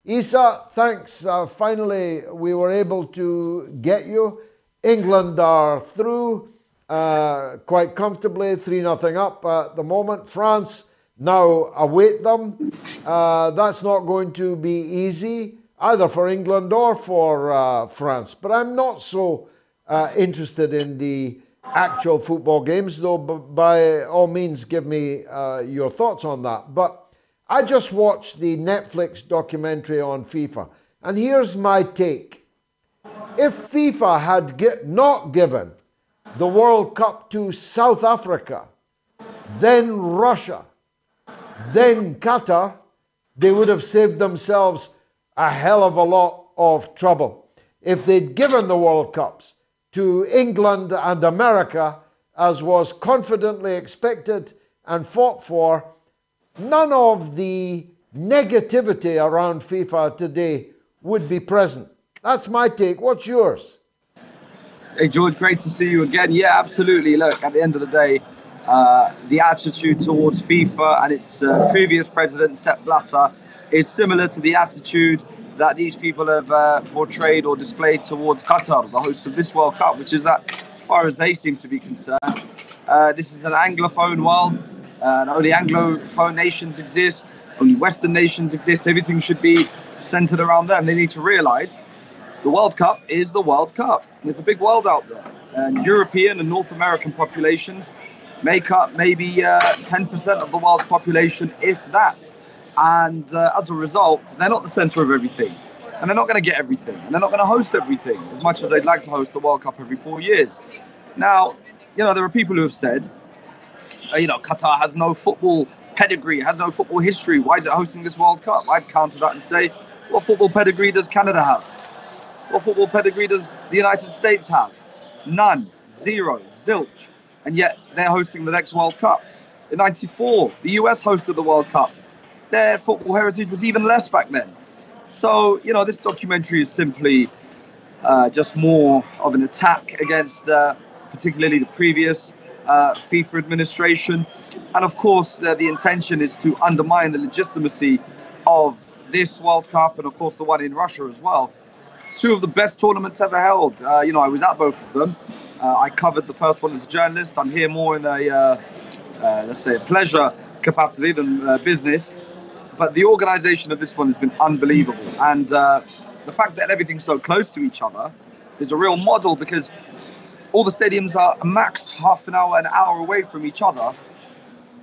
Isa, thanks. Finally, we were able to get you. England are through quite comfortably, 3-0 up at the moment. France now await them. That's not going to be easy, either for England or for France. But I'm not so interested in the actual football games, though by all means give me your thoughts on that. But I just watched the Netflix documentary on FIFA, and here's my take. If FIFA had not given the World Cup to South Africa, then Russia, then Qatar, they would have saved themselves a hell of a lot of trouble. If they'd given the World Cups to England and America, as was confidently expected and fought for, none of the negativity around FIFA today would be present. That's my take. What's yours? Hey, George, great to see you again. Yeah, absolutely. Look, at the end of the day, the attitude towards FIFA and its previous president, Sepp Blatter, is similar to the attitude that these people have portrayed or displayed towards Qatar, the host of this World Cup, which is that, as far as they seem to be concerned, this is an Anglophone world. Only Anglophone nations exist, only Western nations exist. Everything should be centered around them. They need to realize the World Cup is the World Cup. There's a big world out there. And European and North American populations make up maybe 10% of the world's population, if that. And as a result, they're not the center of everything. And they're not going to get everything. And they're not going to host everything, as much as they'd like to host the World Cup every 4 years. Now, there are people who have said, Qatar has no football pedigree, has no football history. Why is it hosting this World Cup? I'd counter that and say, what football pedigree does Canada have? What football pedigree does the United States have? None. Zero. Zilch. And yet they're hosting the next World Cup. In '94, the US hosted the World Cup. Their football heritage was even less back then. So, this documentary is simply just more of an attack against particularly the previous FIFA administration. And of course, the intention is to undermine the legitimacy of this World Cup and of course the one in Russia as well. Two of the best tournaments ever held. I was at both of them. I covered the first one as a journalist. I'm here more in a, let's say, a pleasure capacity than business. But the organisation of this one has been unbelievable. And the fact that everything's so close to each other is a real model, because all the stadiums are max half an hour away from each other.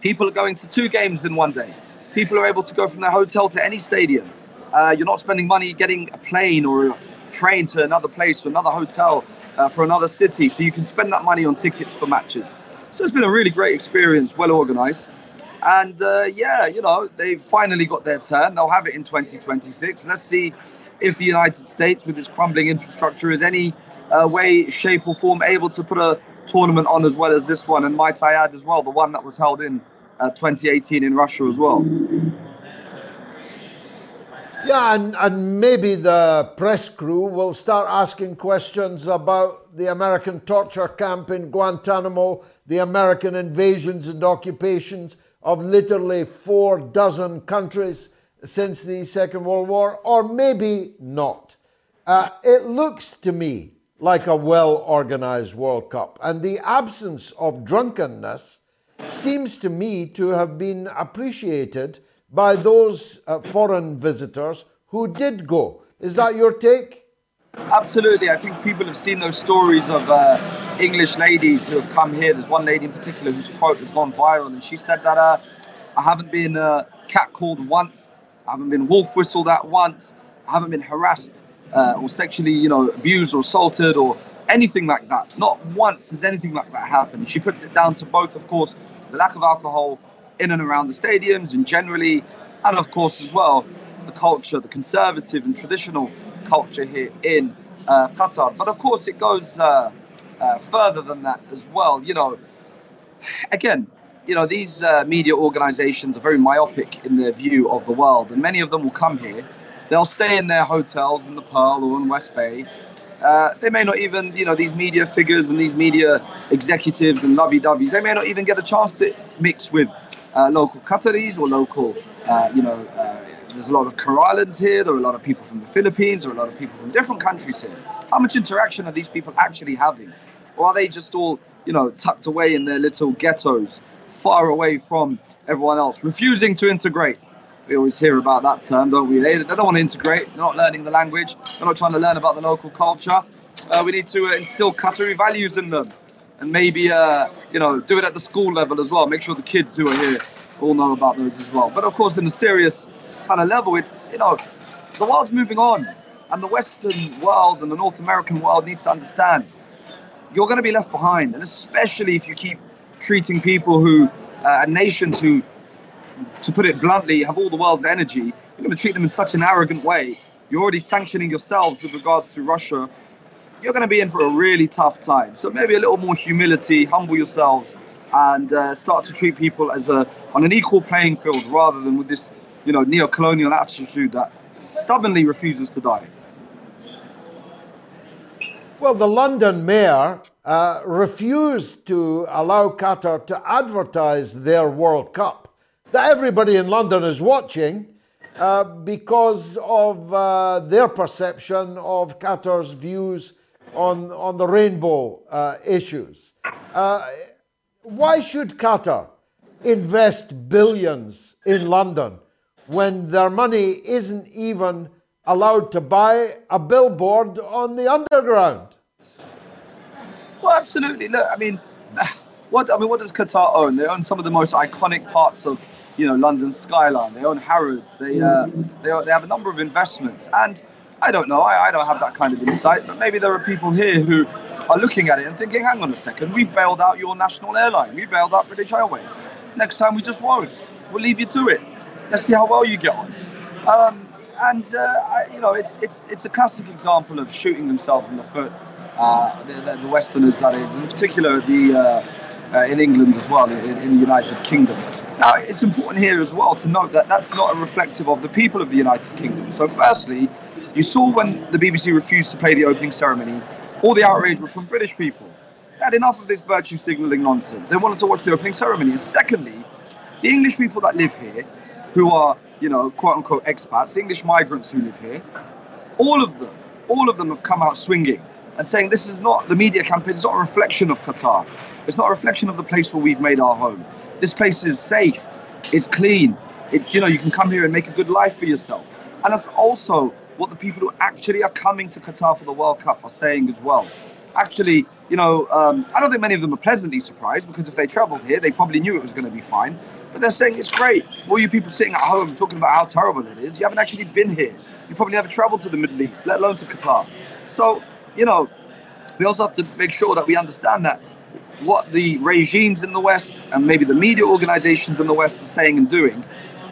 People are going to 2 games in one day. People are able to go from their hotel to any stadium. You're not spending money getting a plane or a train to another place or another hotel for another city. So you can spend that money on tickets for matches. So it's been a really great experience, well organised. And they've finally got their turn. They'll have it in 2026. Let's see if the United States, with its crumbling infrastructure, is any way, shape or form able to put a tournament on as well as this one. And might I add as well, the one that was held in 2018 in Russia as well. Yeah, and maybe the press crew will start asking questions about the American torture camp in Guantanamo, the American invasions and occupations of literally 4 dozen countries since the Second World War, or maybe not. It looks to me like a well-organized World Cup, and the absence of drunkenness seems to me to have been appreciated by those foreign visitors who did go. Is that your take? Absolutely. I think people have seen those stories of English ladies who have come here. There's one lady in particular whose quote has gone viral, and she said that I haven't been catcalled once, I haven't been wolf whistled at once, I haven't been harassed or sexually, abused or assaulted or anything like that. Not once has anything like that happened. And she puts it down to both, of course, the lack of alcohol in and around the stadiums and generally, and of course as well, the culture, the conservative and traditional culture here in Qatar. But of course it goes further than that as well. Again, these media organizations are very myopic in their view of the world, and many of them will come here. They'll stay in their hotels in the Pearl or in West Bay. They may not even, these media figures and these media executives and lovey-doveys, they may not even get a chance to mix with local Qataris or local, There's a lot of Coral Islands here. There are a lot of people from the Philippines. There are a lot of people from different countries here. How much interaction are these people actually having? Or are they just all, tucked away in their little ghettos, far away from everyone else, refusing to integrate? We always hear about that term, don't we? They don't want to integrate. They're not learning the language. They're not trying to learn about the local culture. We need to instill Qatari values in them. And maybe, do it at the school level as well. Make sure the kids who are here all know about those as well. But of course, in a serious kind of level, it's, the world's moving on. And the Western world and the North American world needs to understand you're going to be left behind. And especially if you keep treating people who, and nations who, to put it bluntly, have all the world's energy, you're going to treat them in such an arrogant way. You're already sanctioning yourselves with regards to Russia. You're going to be in for a really tough time. So maybe a little more humility, humble yourselves, and start to treat people as on an equal playing field rather than with this, neo-colonial attitude that stubbornly refuses to die. Well, the London mayor refused to allow Qatar to advertise their World Cup that everybody in London is watching because of their perception of Qatar's views on the rainbow issues. Why should Qatar invest billions in London when their money isn't even allowed to buy a billboard on the underground? Well, absolutely. Look, what does Qatar own? They own some of the most iconic parts of, London's skyline. They own Harrods. They have a number of investments. And I don't know. I don't have that kind of insight. But maybe there are people here who are looking at it and thinking, hang on a second, we've bailed out your national airline. We bailed out British Airways. Next time we just won't. We'll leave you to it. Let's see how well you get on. It's a classic example of shooting themselves in the foot. The Westerners, that is, in particular in England as well, in the United Kingdom. Now, it's important here as well to note that that's not a reflective of the people of the United Kingdom. So firstly, you saw when the BBC refused to play the opening ceremony, all the outrage was from British people. They had enough of this virtue signalling nonsense. They wanted to watch the opening ceremony. And secondly, the English people that live here, who are, quote unquote expats, English migrants who live here, all of them have come out swinging and saying this is not, the media campaign, it's not a reflection of Qatar. It's not a reflection of the place where we've made our home. This place is safe, it's clean, it's, you can come here and make a good life for yourself. And that's also what the people who actually are coming to Qatar for the World Cup are saying as well. Actually, I don't think many of them are pleasantly surprised, because if they travelled here, they probably knew it was going to be fine. But they're saying it's great. All you people sitting at home talking about how terrible it is, you haven't actually been here. You probably never travelled to the Middle East, let alone to Qatar. So, we also have to make sure that we understand that what the regimes in the West and maybe the media organizations in the West are saying and doing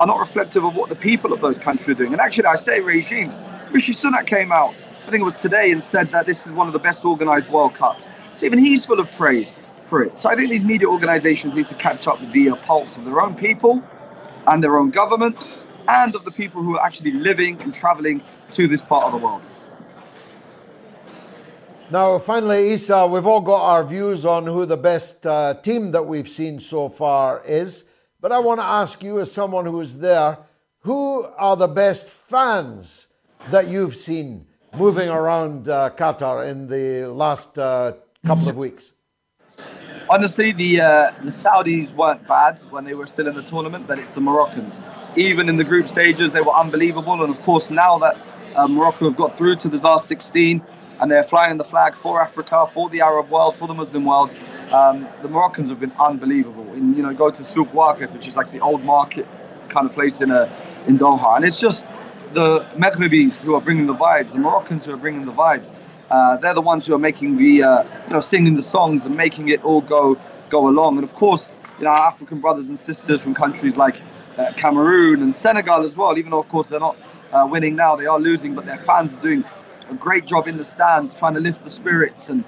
are not reflective of what the people of those countries are doing. And actually, I say regimes. Rishi Sunak came out, I think it was today, and said that this is one of the best organized World Cups. So even he's full of praise for it. So I think these media organizations need to catch up with the pulse of their own people and their own governments and of the people who are actually living and traveling to this part of the world. Now, finally, Isa, we've all got our views on who the best team that we've seen so far is. But I want to ask you, as someone who is there, who are the best fans that you've seen moving around Qatar in the last couple of weeks? Honestly, the Saudis weren't bad when they were still in the tournament, but it's the Moroccans. Even in the group stages, they were unbelievable. And of course, now that Morocco have got through to the last 16, and they're flying the flag for Africa, for the Arab world, for the Muslim world. The Moroccans have been unbelievable. Go to Souk Waqif, which is like the old market kind of place in Doha. And it's just the Maghribis who are bringing the vibes, the Moroccans who are bringing the vibes. They're the ones who are making the, singing the songs and making it all go along. And of course, our African brothers and sisters from countries like Cameroon and Senegal as well, even though of course they're not winning now, they are losing, but their fans are doing a great job in the stands, trying to lift the spirits. And,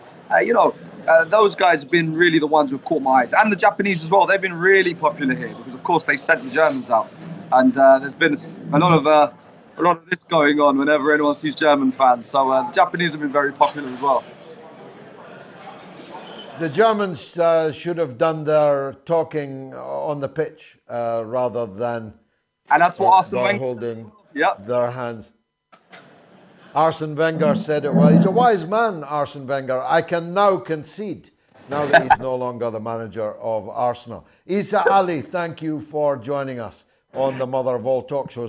those guys have been really the ones who have caught my eyes. And the Japanese as well, they've been really popular here because, of course, they sent the Germans out. And there's been a lot of this going on whenever anyone sees German fans. So the Japanese have been very popular as well. The Germans should have done their talking on the pitch rather than... And that's what Arsene Wenger Yep. their hands. Arsene Wenger said it well. He's a wise man, Arsene Wenger. I can now concede, now that he's no longer the manager of Arsenal. Isa Ali, thank you for joining us on the mother of all talk shows.